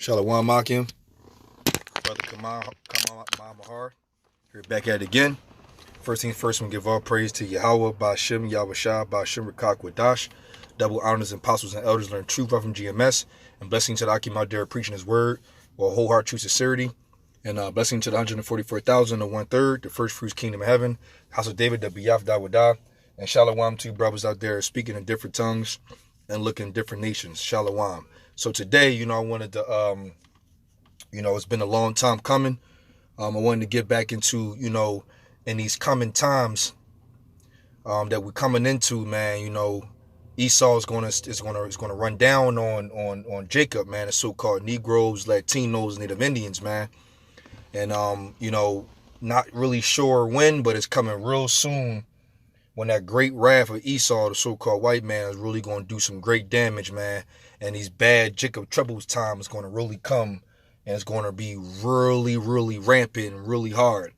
Shalom Makim, brother Kamal Mahar, here back at it again. First things first, we give all praise to Yahweh, Ba'ashem, YAHAWASHI, Ba'ashem, Rakak, Wadash. Double honors and apostles and elders learn truth from GMS. And blessing to the Akim out there preaching his word with whole heart, true sincerity. And blessing to the 144,000, the 1/3, the first fruits kingdom of heaven, house of David, the Biyaf Dawadah. And Shalom to brothers out there speaking in different tongues and looking in different nations. Shalom. So today, I wanted to, it's been a long time coming. I wanted to get back into, in these coming times that we're coming into, man. Esau is gonna run down on Jacob, man. The so-called Negroes, Latinos, Native Indians, man. And not really sure when, but it's coming real soon. When that great wrath of Esau, the so-called white man, is really going to do some great damage, man. And these bad Jacob Trouble's time is going to really come. And it's going to be really, really rampant and really hard.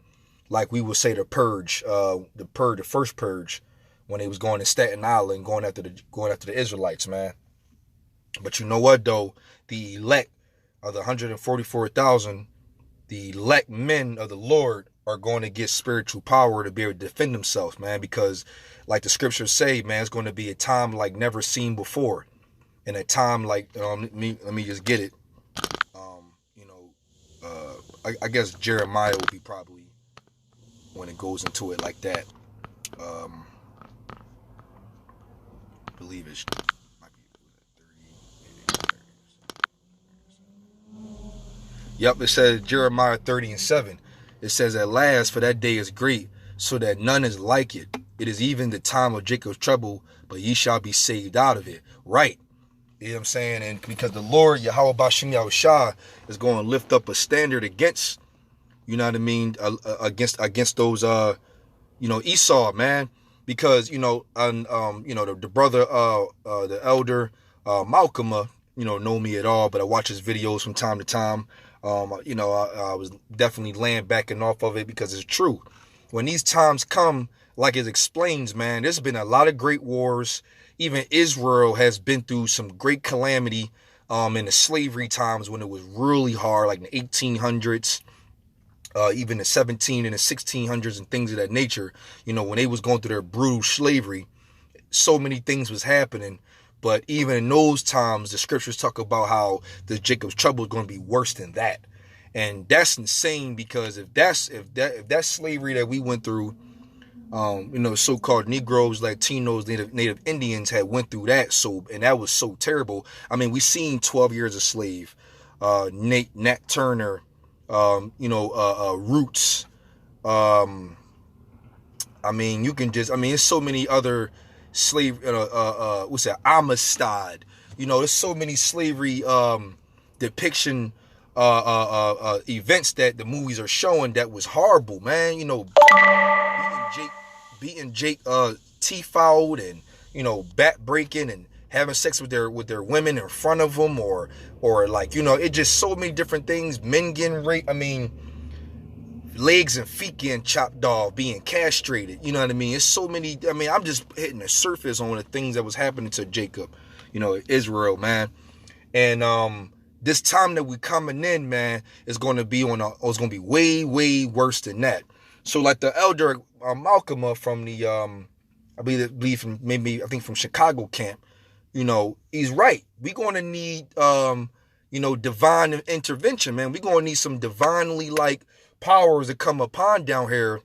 Like we would say the purge, the first purge, when they was going to Staten Island, going after the Israelites, man. But you know what, though? The elect of the 144,000, the elect men of the Lord are going to get spiritual power to be able to defend themselves, man, because like the scriptures say, man, it's going to be a time like never seen before. And a time like, let me just get it. I guess Jeremiah will be probably when it goes into it like that. I believe it might be 30. Yep, it says Jeremiah 30:7. It says, "At last, for that day is great, so that none is like it. It is even the time of Jacob's trouble, but ye shall be saved out of it." Right. You know what I'm saying? And because the Lord, Yahweh Ba'ashem Yahushua, is going to lift up a standard against, against those, Esau, man. Because, the brother, the elder, Malcolm, know me at all, but I watch his videos from time to time. I was definitely laying back and off of it because it's true. When these times come, like it explains, man, there's been a lot of great wars. Even Israel has been through some great calamity in the slavery times when it was really hard, like in the 1800s, even the 17 and the 1600s and things of that nature. When they was going through their brutal slavery, so many things was happening. But even in those times, the scriptures talk about how the Jacob's trouble is going to be worse than that. And that's insane, because if that slavery that we went through, so-called Negroes, Latinos, Native Indians had went through that. And that was so terrible. I mean, we seen 12 Years a Slave, Nat Turner, Roots. It's so many other slave, Amistad. There's so many slavery depiction events that the movies are showing that was horrible, man. Beating Jake teeth out, and back breaking and having sex with their women in front of them, or it just so many different things. Men getting raped. I mean, legs and feet getting chopped off, being castrated. You know what I mean? It's so many. I mean, I'm just hitting the surface on the things that was happening to Jacob, Israel, man. And this time that we're coming in, man, is going to be it's going to be way, way worse than that. So like the elder Malcolm from the I believe from Chicago camp, he's right. We're going to need divine intervention, man. We're going to need some divinely powers to come upon down here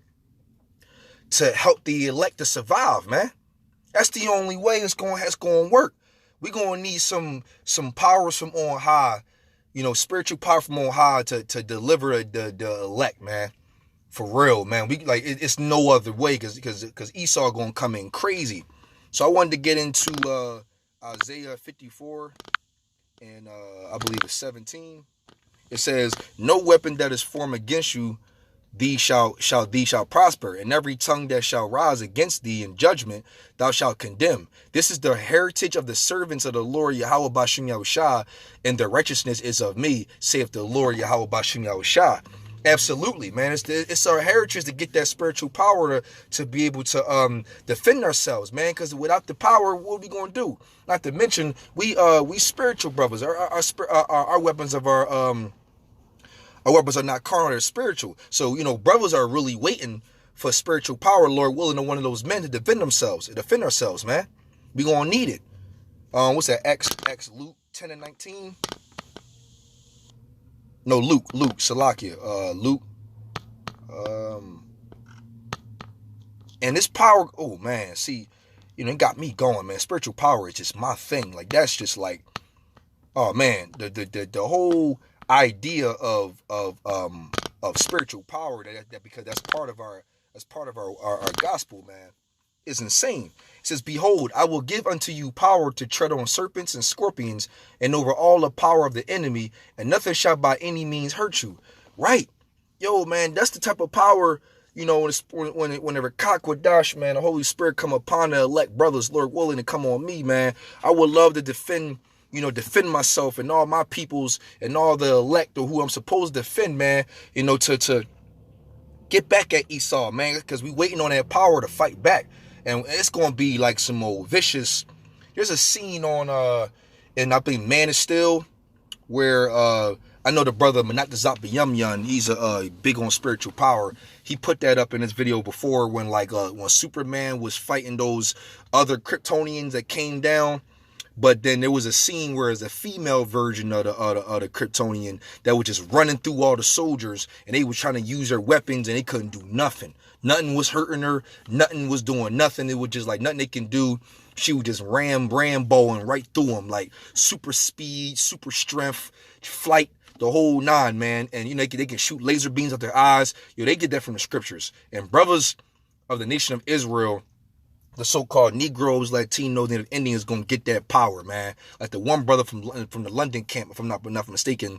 to help the elect to survive, man. That's the only way it's going to work. We're going to need some powers from on high, spiritual power from on high to deliver the elect, man. For real, man. It's no other way, because Esau gonna come in crazy. So I wanted to get into Isaiah 54 and I believe it's 17. It says, "No weapon that is formed against you, thee shall prosper, and every tongue that shall rise against thee in judgment thou shalt condemn. This is the heritage of the servants of the Lord Yahweh Ba'ashem Yahushua, and their righteousness is of me, saith the Lord Yahweh Ba'ashem Yahushua." Absolutely, man. It's our heritage to get that spiritual power to be able to defend ourselves, man. Because without the power, what are we gonna do? Not to mention we spiritual brothers. Our weapons of our weapons are not carnal, they're spiritual. So brothers are really waiting for spiritual power, Lord willing, to one of those men to defend ourselves, man. We gonna need it. What's that? Acts Luke 10:19. No, Luke, Salakia, Luke. And this power, oh man, see, it got me going, man. Spiritual power is just my thing. Like, that's just like, oh man, the whole idea of spiritual power, that because that's part of our gospel, man, is insane. It says, behold, I will give unto you power to tread on serpents and scorpions and over all the power of the enemy, and nothing shall by any means hurt you. Right. Yo, man, that's the type of power, when the Rakakwadash, man, the Holy Spirit come upon the elect brothers, Lord willing, to come on me, man. I would love to defend myself and all my peoples and all the elect, or who I'm supposed to defend, man, to get back at Esau, man, because we waiting on that power to fight back. And it's going to be like some old vicious. There's a scene on, and I think Man is Still, where I know the brother Menachdazat Yum, he's big on spiritual power. He put that up in his video before when Superman was fighting those other Kryptonians that came down. But then there was a scene where it's a female version of the Kryptonian that was just running through all the soldiers, and they was trying to use their weapons, and they couldn't do nothing. Nothing was hurting her. Nothing was doing nothing. It was just like nothing they can do. She would just ramboing right through them, like super speed, super strength, flight, the whole nine, man. And they can shoot laser beams out their eyes. They get that from the scriptures. And brothers of the nation of Israel, the so-called Negroes, Latinos, Native Indians, gonna get that power, man. Like the one brother from the London camp, if I'm not mistaken,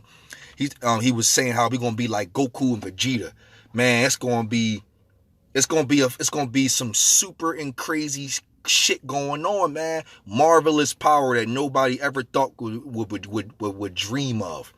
he was saying how we gonna be like Goku and Vegeta, man. It's gonna be some super and crazy shit going on, man. Marvelous power that nobody ever thought would dream of.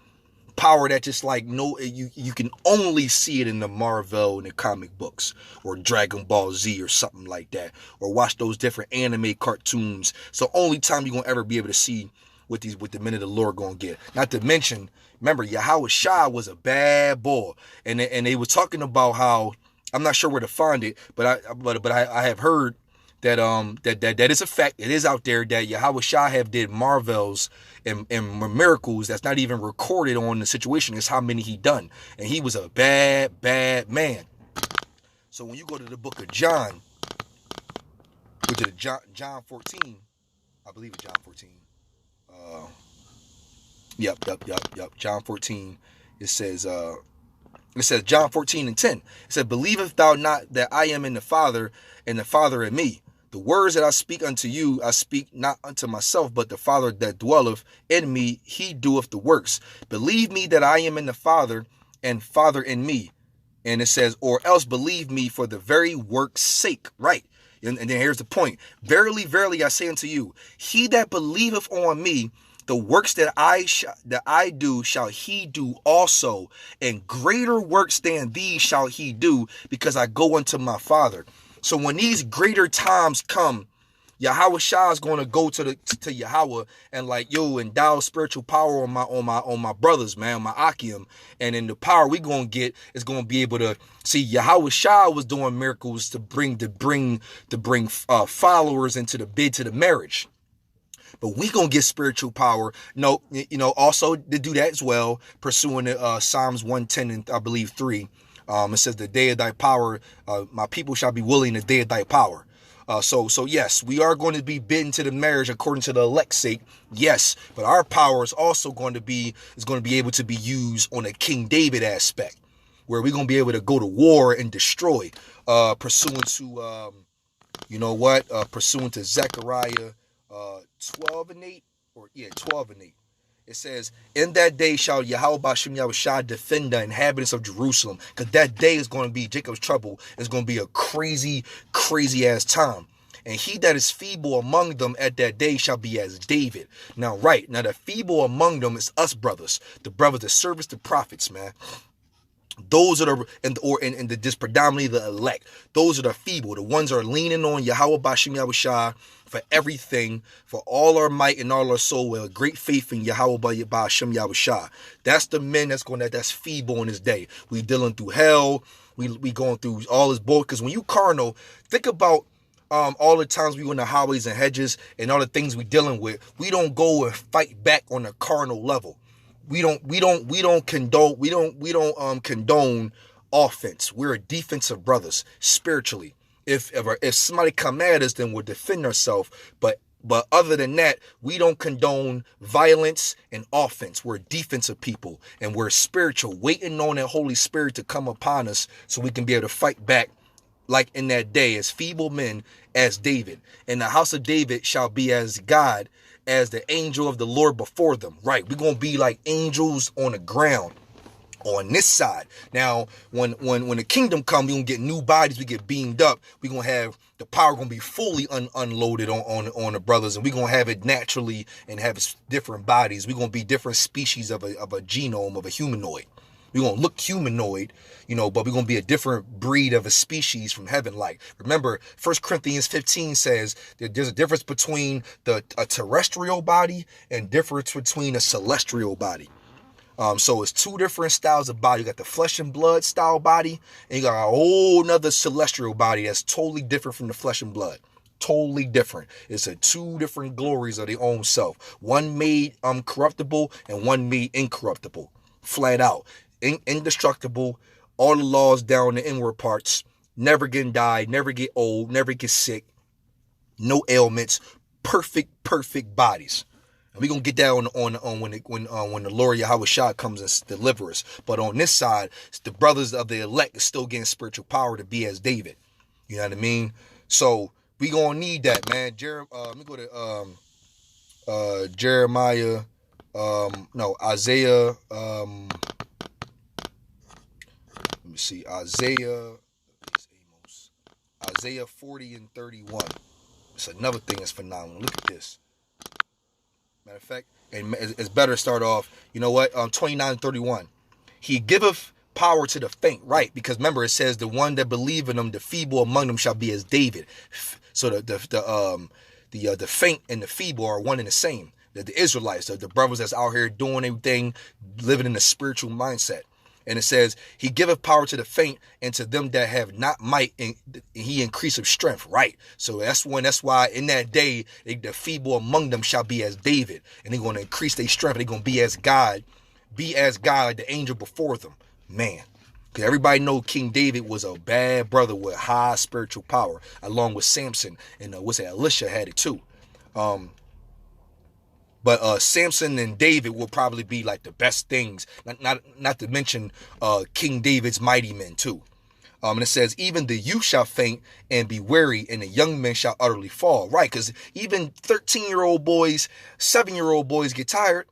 Power that just like you can only see it in the Marvel and the comic books, or Dragon Ball Z or something like that, or watch those different anime cartoons. So only time you're gonna ever be able to see what the men of the Lord gonna get. Not to mention, remember, YAHAWASHI was a bad boy, and they were talking about how, I'm not sure where to find it, but I have heard that that is a fact. It is out there that YAHAWASHI have did marvels and miracles that's not even recorded on the situation. It's how many he done, and he was a bad man. So when you go to the book of John, which is John 14, I believe it's John 14. Yep. John 14. It says John 14:10. It said, believeth thou not that I am in the Father, and the Father in me? The words that I speak unto you, I speak not unto myself, but the Father that dwelleth in me, he doeth the works. Believe me that I am in the Father, and Father in me. And it says, or else believe me for the very work's sake. Right. And then here's the point. Verily, verily, I say unto you, he that believeth on me, the works that I do shall he do also, and greater works than these shall he do, because I go unto my Father. So when these greater times come, YAHAWASHI is going to go to Yahweh and like, yo, endow spiritual power on my brothers, man, on my Akim, and then the power we gonna get is gonna be able to see. YAHAWASHI was doing miracles to bring followers into the bid to the marriage. But we gonna get spiritual power. No, also to do that as well, pursuing Psalms 110 and I believe 3. It says, the day of thy power, my people shall be willing the day of thy power. So yes, we are going to be bidden to the marriage according to the elect's sake. Yes, but our power is also going to be able to be used on a King David aspect, where we're going to be able to go to war and destroy, pursuant to, pursuant to Zechariah 12 and 8, 12 and 8. It says, in that day shall Yahweh Bashim Yahushua defend the inhabitants of Jerusalem. Because that day is going to be Jacob's trouble. It's going to be a crazy, crazy ass time. And he that is feeble among them at that day shall be as David. Now, the feeble among them is us brothers. The brothers that service the prophets, man. Those are the and the just predominantly the elect. Those are the feeble. The ones that are leaning on Yahweh Bashim Yahushua for everything, for all our might and all our soul, with a great faith in Yahweh Bashim Yahushua. That's the men that's feeble in this day. We dealing through hell. We going through all this bull. Because when you carnal, think about all the times we go in the highways and hedges and all the things we dealing with. We don't go and fight back on a carnal level. We don't condone offense. We're a defensive brothers spiritually. If somebody come at us, then we'll defend ourselves. But other than that, we don't condone violence and offense. We're defensive people, and we're spiritual, waiting on that Holy Spirit to come upon us so we can be able to fight back, like in that day, as feeble men, as David. And the house of David shall be as God, as the angel of the Lord before them. Right, we're gonna be like angels on the ground on this side. Now, when the kingdom comes, we gonna get new bodies. We get beamed up. We gonna have the power gonna be fully unloaded on the brothers, and we gonna have it naturally and have different bodies. We gonna be different species of a genome of a humanoid. We're going to look humanoid, but we're going to be a different breed of a species from heaven. Like, remember, 1 Corinthians 15 says that there's a difference between a terrestrial body and difference between a celestial body. So it's two different styles of body. You got the flesh and blood style body, and you got a whole nother celestial body that's totally different from the flesh and blood. Totally different. It's two different glories of their own self. One made corruptible and one made incorruptible. Flat out. Indestructible, all the laws down the inward parts, never getting die, never get old, never get sick, no ailments, perfect bodies. And we're gonna get that on when the Lord Yahawashi comes and deliver us. But on this side, the brothers of the elect is still getting spiritual power to be as David. You know what I mean? So we gonna need that, man. Let me go to Jeremiah. Isaiah. Let me see, Isaiah 40 and 31. It's another thing that's phenomenal. Look at this. Matter of fact, and it's better to start off, 29 and 31. He giveth power to the faint, right? Because remember, it says the one that believe in him, the feeble among them shall be as David. So the faint and the feeble are one and the same. The Israelites, the brothers that's out here doing everything, living in a spiritual mindset. And it says, he giveth power to the faint, and to them that have not might, and he increaseth strength. Right. So that's why in that day, the feeble among them shall be as David. And they're going to increase their strength. They're going to be as God, like the angel before them. Man. Because everybody know King David was a bad brother with high spiritual power, along with Samson. And Elisha had it too. But Samson and David will probably be like the best things, not to mention King David's mighty men too. And it says, even the youth shall faint and be weary, and the young men shall utterly fall. Right, because even 13-year-old boys, 7-year-old boys get tired.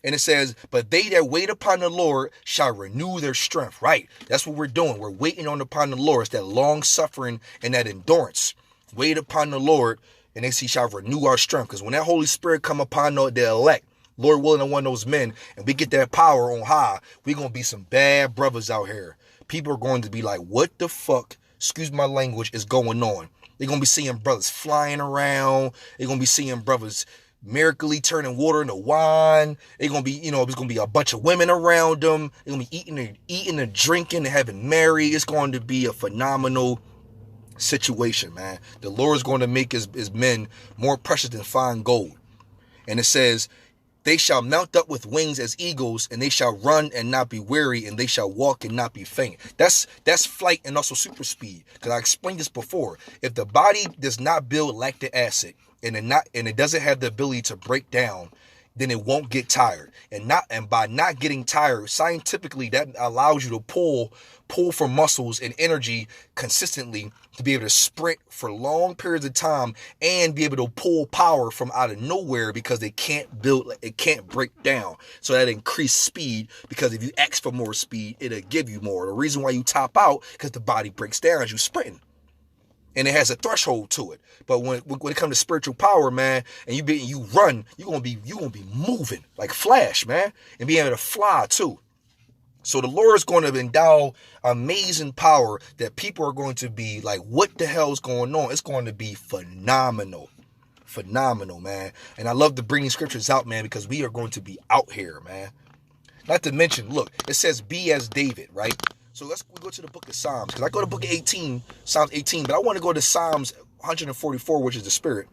And it says, but they that wait upon the Lord shall renew their strength. Right, that's what we're doing. We're waiting upon the Lord. It's that long suffering and that endurance. Wait upon the Lord, and they shall renew our strength. Because when that Holy Spirit come upon the elect, Lord willing, to one of those men, and we get that power on high, we're going to be some bad brothers out here. People are going to be like, what the fuck, excuse my language, is going on? They're going to be seeing brothers flying around. They're going to be seeing brothers miraculously turning water into wine. They're going to be, there's going to be a bunch of women around them. They're going to be eating and drinking and having married. It's going to be a phenomenal situation, man. The Lord is going to make his men more precious than fine gold. And it says, they shall mount up with wings as eagles, and they shall run and not be weary, and they shall walk and not be faint. That's flight and also super speed. Because I explained this before. If the body does not build lactic acid, and it doesn't have the ability to break down, then it won't get tired. And by not getting tired, scientifically, that allows you to pull from muscles and energy consistently to be able to sprint for long periods of time and be able to pull power from out of nowhere, because it can't break down. So that increased speed, because if you ask for more speed, it'll give you more. The reason why you top out, because the body breaks down as you sprinting. And it has a threshold to it. But when it comes to spiritual power, man, and you run, you're gonna be moving like Flash, man, and be able to fly too. So the Lord is going to endow amazing power that people are going to be like, what the hell is going on? It's going to be phenomenal. Phenomenal, man. And I love to bring these scriptures out, man, because we are going to be out here, man. Not to mention, look, it says be as David, right? So let's go to the book of Psalms, because I go to book of 18, Psalms 18, but I want to go to Psalms 144, which is the spirit,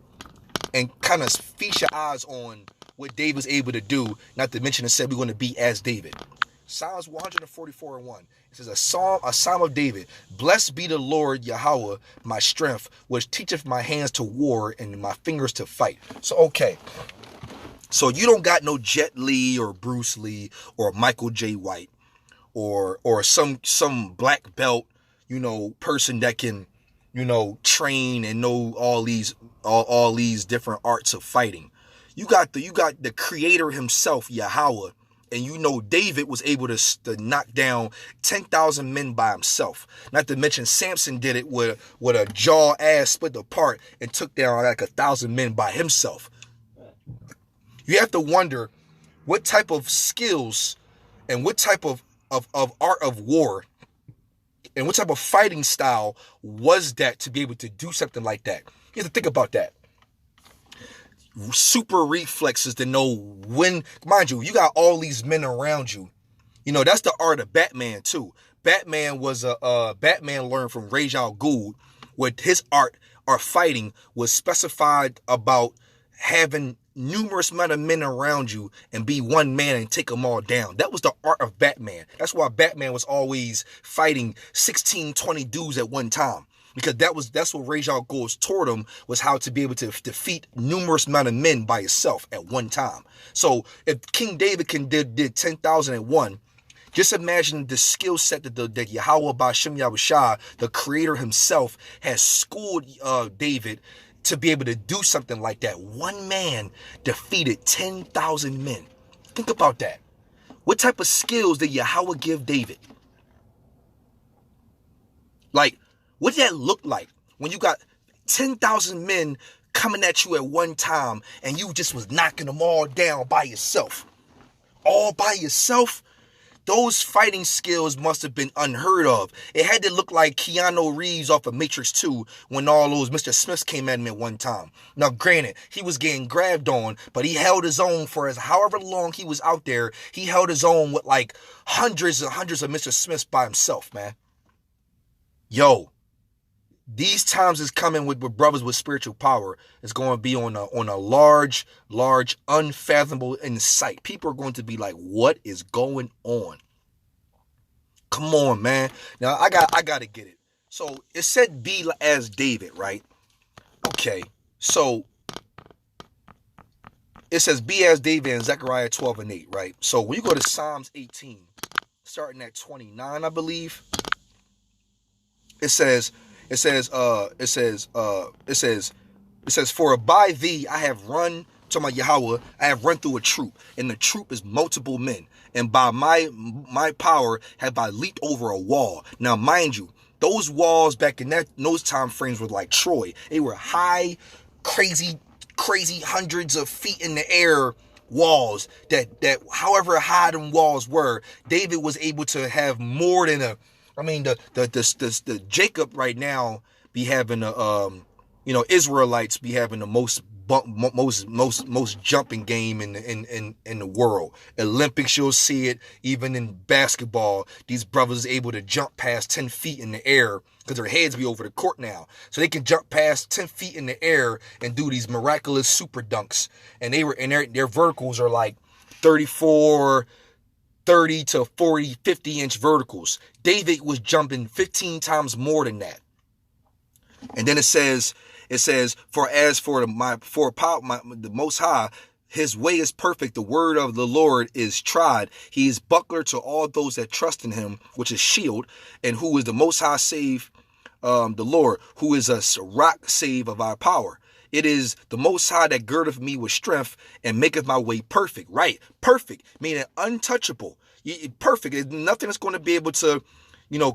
and kind of feast your eyes on what David was able to do. Not to mention, it said we're going to be as David. Psalms 144 and 1. It says a psalm of David. Blessed be the Lord Yahweh, my strength, which teacheth my hands to war and my fingers to fight. So, okay. So you don't got no Jet Li or Bruce Lee or Michael J. White or some black belt, person that can, train and know all these different arts of fighting. You got the creator himself, Yahweh. And David was able to knock down 10,000 men by himself. Not to mention Samson did it with a jaw ass split apart and took down like 1,000 men by himself. You have to wonder what type of skills and what type of art of war and what type of fighting style was that to be able to do something like that. You have to think about that. Super reflexes to know when, mind you, you got all these men around you. That's the art of Batman too. Batman learned from Ra's al Ghul, what his art fighting was specified about having numerous amount of men around you and be one man and take them all down. That was the art of Batman. That's why Batman was always fighting 16, 20 dudes at one time. Because that's what Ra's al Ghul taught him, was how to be able to defeat numerous amount of men by himself at one time. So if King David did 10,000 at one, just imagine the skill set that Yahweh by Shem Yahushai, the creator himself, has schooled David to be able to do something like that. One man defeated 10,000 men. Think about that. What type of skills did Yahweh give David? Like, what did that look like when you got 10,000 men coming at you at one time and you just was knocking them all down by yourself? All by yourself? Those fighting skills must have been unheard of. It had to look like Keanu Reeves off of Matrix 2 when all those Mr. Smiths came at him at one time. Now, granted, he was getting grabbed on, but he held his own for however long he was out there. He held his own with like hundreds and hundreds of Mr. Smiths by himself, man. Yo, these times is coming with brothers with spiritual power. It's going to be on a large, unfathomable insight. People are going to be like, what is going on? Come on, man. Now, I got to get it. So, it said be as David, right? Okay. So, it says be as David in Zechariah 12 and 8, right? So, when you go to Psalms 18, starting at 29, I believe, it says, for by thee I have run, to my Yahweh, I have run through a troop, and the troop is multiple men, and by my power have I leaped over a wall. Now, mind you, those walls back in those time frames were like Troy. They were high, crazy hundreds of feet in the air walls that however high them walls were, David was able to have more than the Jacob right now be having Israelites be having the most jumping game in the world. Olympics, you'll see it. Even in basketball, these brothers are able to jump past 10 feet in the air because their heads be over the court now, so they can jump past 10 feet in the air and do these miraculous super dunks. And their verticals are like 30 to 40, 50 inch verticals. David was jumping 15 times more than that. And then it says, for as for the Most High, his way is perfect. The word of the Lord is tried. He is buckler to all those that trust in him, which is shield, and who is the Most High save, the Lord, who is a rock save of our power. It is the Most High that girdeth me with strength and maketh my way perfect. Right? Perfect, meaning untouchable. Perfect. There's nothing that's going to be able to,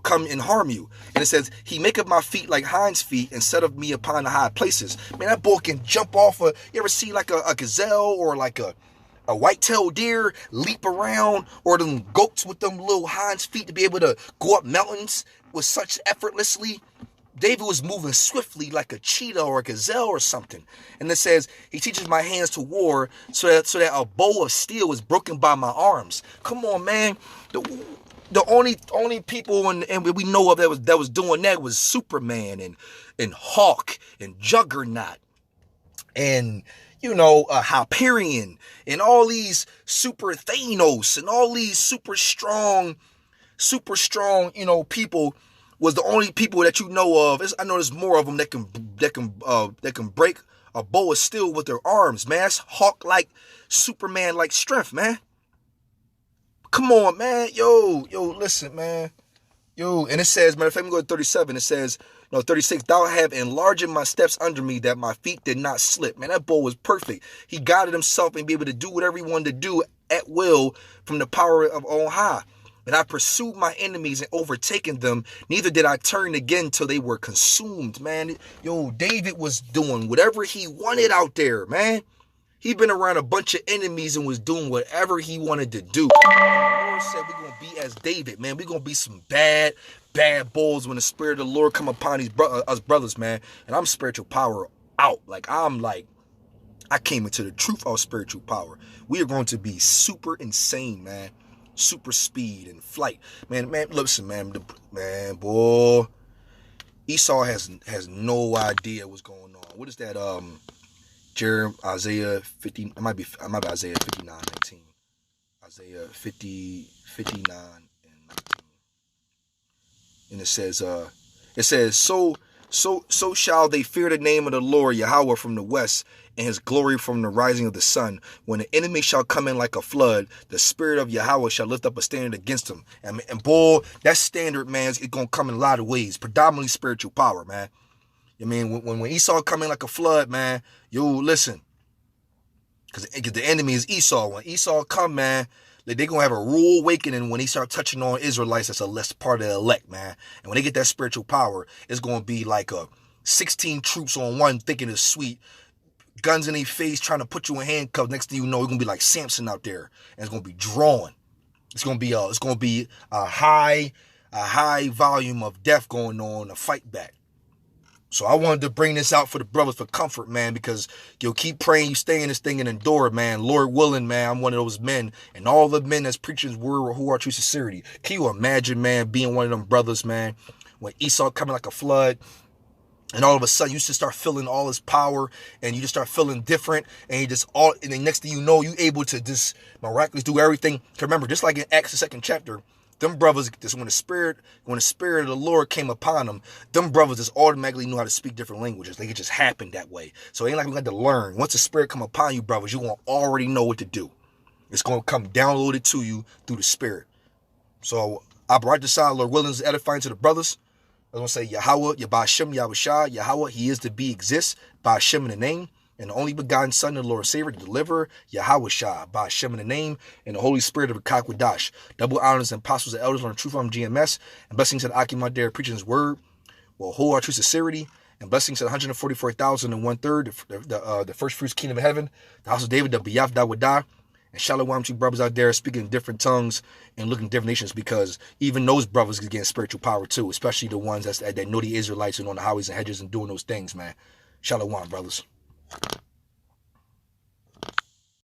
come and harm you. And it says, he maketh my feet like hinds feet and set of me upon the high places. Man, that boy can jump off you ever see like a gazelle or like a a white-tailed deer leap around, or them goats with them little hinds feet to be able to go up mountains with such effortlessly. David was moving swiftly like a cheetah or a gazelle or something. And it says, he teaches my hands to war so that a bow of steel is broken by my arms. Come on, man. The only people and we know of that was doing that was Superman and Hawk and Juggernaut and Hyperion and all these super Thanos and all these super strong, people was the only people that you know of. I know there's more of them that can break a bow of steel with their arms, man. That's Hawk-like, Superman-like strength, man. Come on, man. Yo, listen, man. Yo, and it says, matter of fact, let me go to 37. It says, 36, thou have enlarged my steps under me that my feet did not slip. Man, that bow was perfect. He guided himself and be able to do whatever he wanted to do at will from the power of on high. And I pursued my enemies and overtaken them. Neither did I turn again till they were consumed, man. Yo, David was doing whatever he wanted out there, man. He been around a bunch of enemies and was doing whatever he wanted to do. And the Lord said we're going to be as David, man. We're going to be some bad bulls when the Spirit of the Lord come upon us brothers, man. And I'm spiritual power out. I came into the truth of spiritual power. We are going to be super insane, man. Super speed and flight, man. Listen, man, boy. Esau has no idea what's going on. What is that? Isaiah 50. It might be Isaiah 59:19. Isaiah 59 and 19. And it says, so shall they fear the name of the Lord Yahweh from the west, and his glory from the rising of the sun. When the enemy shall come in like a flood, the Spirit of Yahweh shall lift up a standard against him. And boy, that standard, man, it's going to come in a lot of ways. Predominantly spiritual power, man. I mean, when Esau come in like a flood, man, yo, listen. Because the enemy is Esau. When Esau come, man, they're going to have a rude awakening when he start touching on Israelites that's a less part of the elect, man. And when they get that spiritual power, it's going to be like 16 troops on one thinking it's sweet. Guns in their face trying to put you in handcuffs. Next thing you know, it's going to be like Samson out there. And it's going to be drawn. It's going to be a high volume of death going on, a fight back. So I wanted to bring this out for the brothers for comfort, man, because you'll keep praying, you stay in this thing and endure it, man. Lord willing, man, I'm one of those men. And all the men that's preaching his word who are true sincerity. Can you imagine, man, being one of them brothers, man, when Esau coming like a flood, and all of a sudden you just start feeling all his power, and you just start feeling different, and and the next thing you know, you able to just miraculously do everything. Remember, just like in Acts, the 2nd chapter, them brothers, just when the spirit of the Lord came upon them, them brothers just automatically knew how to speak different languages. Like it just happened that way. So it ain't like we had to learn. Once the Spirit come upon you, brothers, you're going to already know what to do. It's going to come downloaded to you through the Spirit. So I brought this out, Lord willing, is edifying to the brothers. I was going to say Yahweh, Yahawashim, Yahawashi, Yahweh, he is to be, exists, by Hashem in the name. And the only begotten Son of the Lord Savior to deliver, Yahawashi, by Hashem in the name, and the Holy Spirit of the Kakwadash. Double honors and apostles and elders on the truth from GMS, and blessings to the Akimadar preaching his word, will hold our true sincerity, and blessings to the 144,000 and 1/3, the first fruits kingdom of heaven, the house of David, the Biyaf Dawadah, and shalom to brothers out there speaking in different tongues and looking at different nations, because even those brothers get spiritual power too, especially the ones that know the Israelites and on the highways and hedges and doing those things, man. Shalom, brothers.